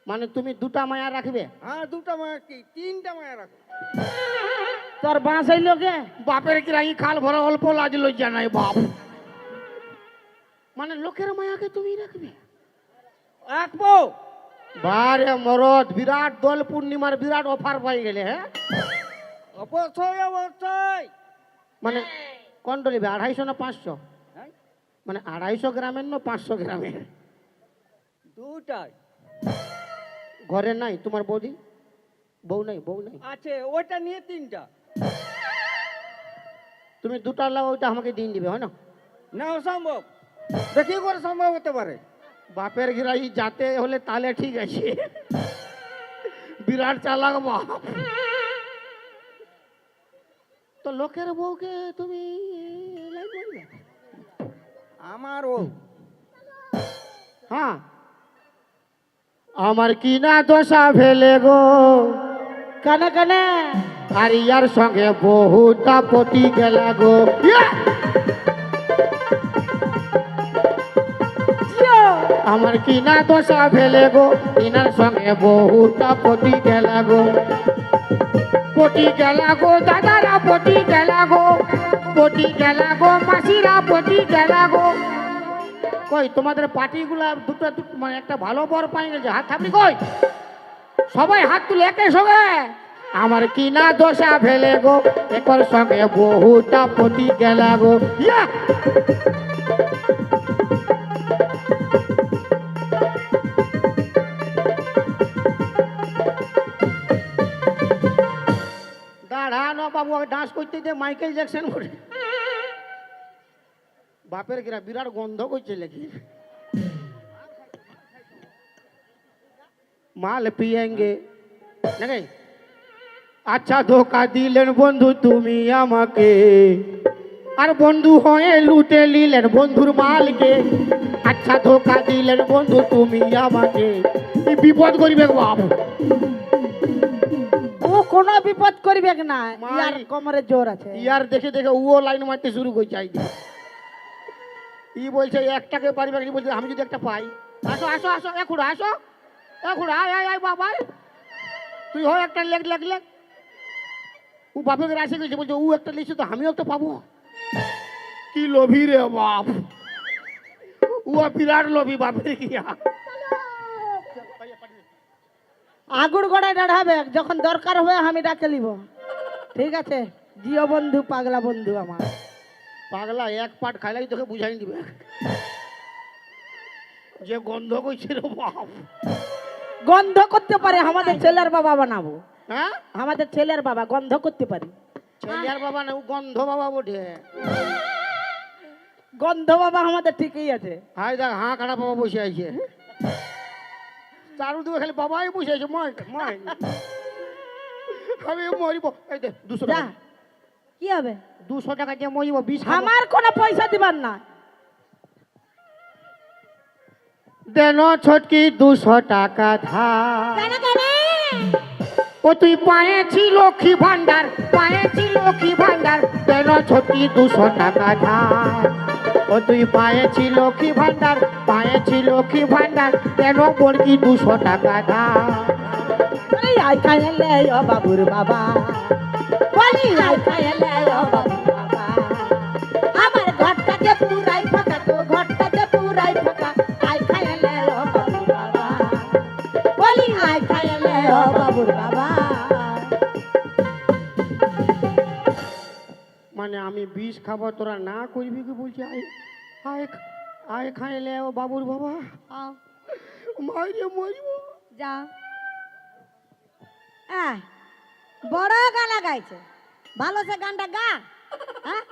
মানে তুমি দুটা মায়া রাখবে? হ্যাঁ, দুটা মায়া কি তিনটা মায়া রাখো। তোর বাঁশ হইল কে? বাপের কি রাখি খাল ভরা অল্প লাজ লজ্জা নাই বাপ। মানে লোকের মায়াকে তুমি রাখবে? রাখবো। বারে মরদ, বিরাট দোল পূর্ণিমার বিরাট অফার পাই গেলে। হ্যাঁ, অবশ্যই অবশ্যই। মানে কোনটা নেবে, 250 না 500? হ্যাঁ, মানে 250 গ্রামের না 500 গ্রামের? দুটাই ঘরে নাই তোমার বৌদি? বউ নাই? বউ নাই আছে, ওইটা নিয়ে তিনটা। তুমি দুটা লাও, ওইটা আমাকে দিন দিবে, হয় না? না, অসম্ভব। দেখি করে সম্ভব হতে পারে। বাপের গিরাই যাতে হলে তাহলে ঠিক আছে। বিরাট চালাক বাপ। তো লোকের বউকে তুমি লাইন মারবে? আমার ও হ্যাঁ, আমার কি না দশা ফেলে গো, কানে কানে আর ইয়ার সঙ্গে বহুটা পটি গেলা গো। আমার কি না দশা ফেলে গো, ইনার সঙ্গে বহুটা পটি গেলা গো। পটি গেলা গো দাদারা, পটি গেলা গো, পটি গেলা গো মাসিরা, পটি গেলা গো। কই তোমাদের পার্টিগুলা দুটো মানে একটা ভালো বর পাই গেছে, হাত থাপড়ি কই? সবাই হাত তুলে একে সঙ্গে। আমার কি না দশা ফেলে গো, একর সঙ্গে বহুটা পটি গেলা গো। ইয়া! দাঁড়ানো বাবু, ডান্স করতে দে, মাইকেল জ্যাকসন করে। বাপের কিরা বিরাট গন্ধ করছে লেখি। মাল পিয়েঙ্গে নাকি? আচ্ছা ধোকা দিলেন বন্ধু তুমি আমাকে, আর বন্ধু হয়ে লুটে নিলেন বন্ধুর মালকে। আচ্ছা ধোকা দিলেন বন্ধু তুমি আমাকে, এই বিপদ করিবে বাপ। ও কোনো বিপদ করবে না, মাই। ইয়ার কোমরে জোর আছে। ইয়ার দেখে দেখে ও লাইন মারতে শুরু করছে। ই বলছে একটাকে পারিবে, ই বলছে আমি যদি একটা পাই। আসো আসো আসো, এখন আসো, এখন আয় আয় আয় বাবা, তুই হয় একটা লেগ লেগ লেগ। ও বাপের আসে গেছে, বলছে ও একটা লিখছে তো আমিও একটা পাবো। কি লোভী রে বাপ, ও বিরাট লোভী বাপের গিয়া। আগুর গড়ায় দাঁড়াবে, যখন দরকার হবে আমি ডাকে নিব। ঠিক আছে, জিও বন্ধু, পাগলা বন্ধু আমার। পাগলা এক পাট খাইলাই তোকে বুঝাই দিবে যে গন্ধ করছে রে বাপ। গন্ধ করতে পারে, আমাদের ছেলের বাবা বানাবো। হ্যাঁ, আমাদের ছেলের বাবা গন্ধ করতে পারে। ছেলের বাবা না, ও গন্ধ বাবা বটে। গন্ধ বাবা আমাদের ঠিকই আছে। হাই দেখ, হাঁ কাটা বাবা বসে আছে, চারু দিকে খালি বাবাই বসে আছে। মই মই আমি মরিব। এই দে 200 যা, টাকা, কি হবে? 200 টাকা দিয়ে মরিব, 20 আমার কোনো পয়সা দিবার না। দেন ছটকি 200 টাকা ধার। ও তুই পায়েছি লক্ষ্মী ভান্ডার, পায়েছি লক্ষ্মী ভান্ডার, দেন ছটকি 200 টাকা ধার। ও তুই পায়েছি লক্ষ্মী ভান্ডার, পায়েছি লক্ষ্মী ভান্ডার, দেন বড়কি 200 টাকা ধার। এই আই খাইলে ও বাবুর বাবা, বলি আই খাইলে ও বাবুর বাবা। আমার ঘরটাতে পুরাই ফাঁকা, তো ঘরটাতে পুরাই ফাঁকা। আই খাইলে ও বাবুর বাবা, বলি আই খাইলে ও বাবুর বাবা। মানে আমি বিষ খাবো, তোরা না করবি কি বলছি? আয় আয় আয় খাইলে ও বাবুর বাবা, মাইরে মরিব। যা বড় গানা গাইছে, ভালো সে গানটা গা। হ্যাঁ,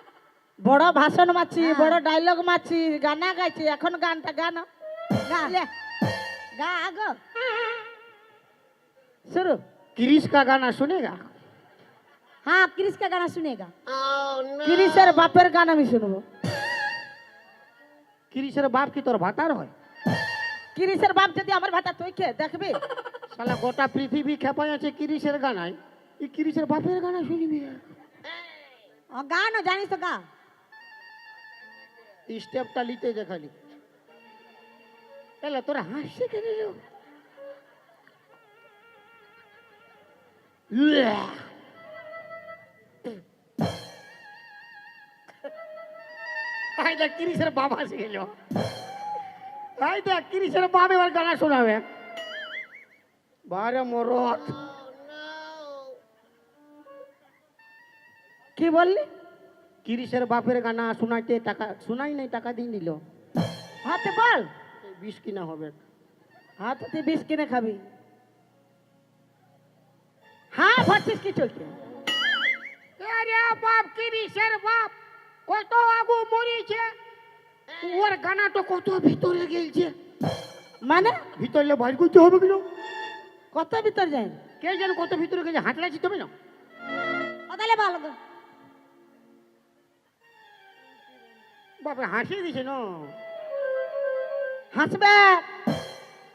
বড় ভাষণ মারছি, হ্যাঁ। বড় ডায়লগ মারছি, গানা গাইছি, এখন গানটা গান গা লে গা আগো। শুরু। क्रिश का गाना सुनेगा? हाँ, क्रिस का गाना सुनेगा। কিরিশের বাপের গান আমি শুনবো। क्रिशर बाप की तोर भातार হয়? কিরিশের বাপ যদি আমার ভাতা তুই খে দেখবি। শালা গোটা পৃথিবী খেপাই আছে ক্রিশের গানায়, এই ক্রিশের বাপের গানা শুনবি? और गाना जानिस तो गा। স্টেপটা লিতে দেখালি। এলা তোরা হাসছে কেন রে? আই দেখ কিরিশের বাবা এসে গেল। আই দেখ কিরিশের বাবা এবার গানা শোনাবে। বারে মরদ কি বললি? কিরিশের বাপের গানা শোনাইতে টাকা শোনাই নাই, টাকা দিয়ে নিল। হাতে বল, বিষ কিনা হবে। হাতে বিষ কিনে খাবি। হ্যাঁ ভাবছিস কি চলছে? আরে বাপ কিরিশের বাপ কত আগু মরিছে, ওর গানাটা কত ভিতরে গেলছে। মানে ভিতরে বাইর করতে হবে কিনা কত ভিতর যায়? কে যেন কত ভিতরে গেছে, হাঁটলাছি তবে না। তাহলে ভালো গো। বাপে হাসিয়ে দিছে না। হাসবে।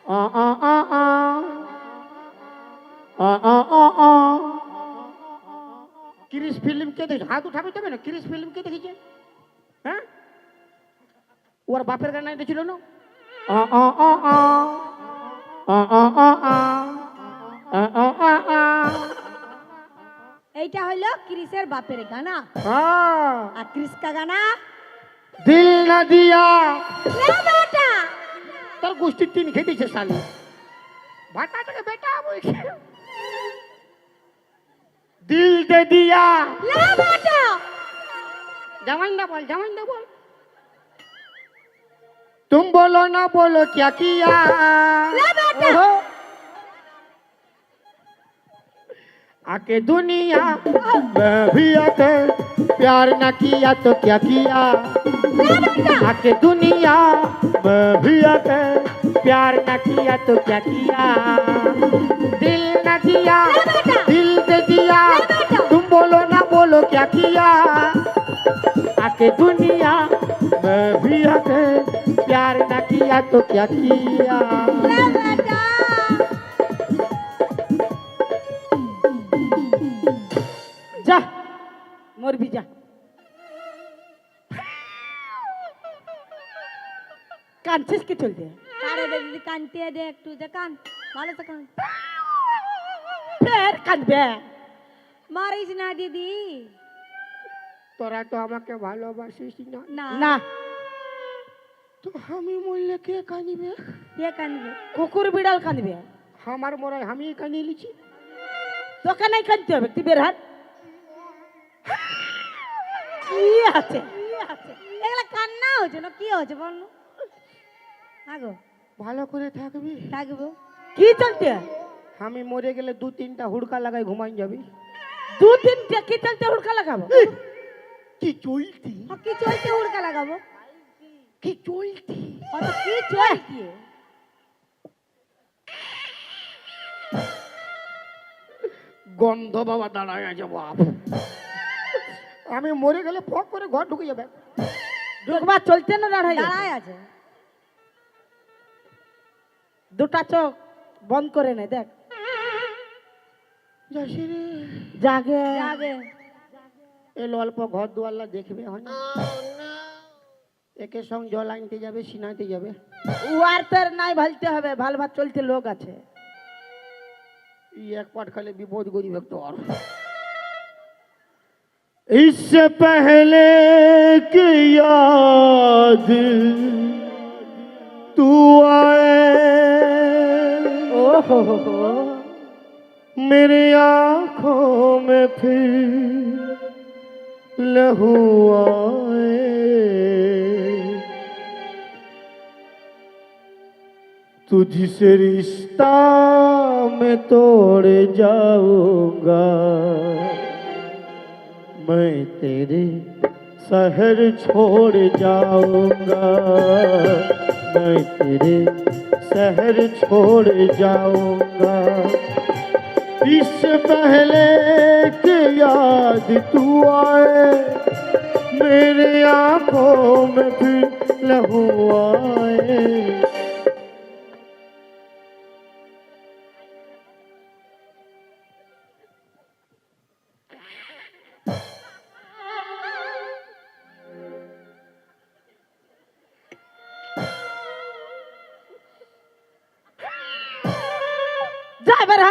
আ আ আ আ আ আ আ আ ক্রিস ফিল্ম কে দেখে? হাত উঠাবে তবে না। ক্রিস ফিল্ম কে দেখেছে? হ্যাঁ, ওর বাপের গান দেখছিল না। আ আ আ আ আ আ আ আ আ আ আ। এইটা হলো ক্রিসের বাপের গানা। हाँ আর ক্রিস কা গানা दिल न दिया না বেটা। তোর গোষ্ঠী তিন খেতেছে শালি। ভাটাটাকে বেটা বলছে। दिल दे दिया না বেটা। जवान ना बोल तुम बोलो ना बोलो क्या किया। না বেটা। ओहो। आके दुनिया मैं भी आके प्यार न किया तो क्या किया। आके दुनिया मैं भी आके प्यार न किया तो क्या किया। दिल न दिया दिल दे दिया तुम बोलो ना बोलो क्या किया। आके दुनिया मैं भी आके प्यार न किया तो क्या किया। না বেটা। যা মরবি যা। কাঁদছিস কি চলছে? আরে দিদি কানতে দে একটু, যে কান ভালো তো কান। ফের কাঁদবে? মারিস না দিদি। তোরা তো আমাকে ভালোবাসিস না। না না, তো আমি মরলে কে কাঁদিবে? কে কানবে? কুকুর বিড়াল কাঁদবে। আমার মরাই আমি কাঁদিয়ে লিছি। তোকে নাই কাঁদতে হবে, তুই বের হাট। কি আছে? এগুলা কান্না হচ্ছে না, কি হচ্ছে বল না। আগো ভালো করে থাকবি। থাকবো। কি চলছে? আমি মরে গেলে দু তিনটা হুড়কা লাগাই ঘুমাই যাবি। দু তিনটা কি চলছে? হুড়কা লাগাবো? কি চলতি কি চলছে? উড়কা লাগাবো। কি চলতি কত কি চলছে? গন্ধ বাবা দাঁড়ায় আছে বাপ। আমি মরে গেলে ফক করে ঘর ঢুকে যাবে। ঢুকবা চলছে না দাঁড়াই? দাঁড়ায় আছে। দুটা চোখ বন্ধ করে নে, দেখ। যাসি রে জাগে যাবে। এলো অল্প ঘর দুয়াল্লা দেখবে হয় না। একে সঙ্গে জল আনতে যাবে, সিনাইতে যাবে। উয়ার তোর নাই ভালতে হবে, ভাল ভাত চলতে লোক আছে। एक पाट खाली विपोध गरीब एक तो और इससे पहले की याद तू आए ও हो मेरी आंखों में फिर लहू आए तुझसे रिश्ता मैं तोड़ जाऊंगा मैं तेरे शहर छोड़ जाऊंगा मैं तेरे शहर छोड़ जाऊंगा इससे पहले कि याद तू आए मेरे आंखों में फिर लहू आए যা বের হ।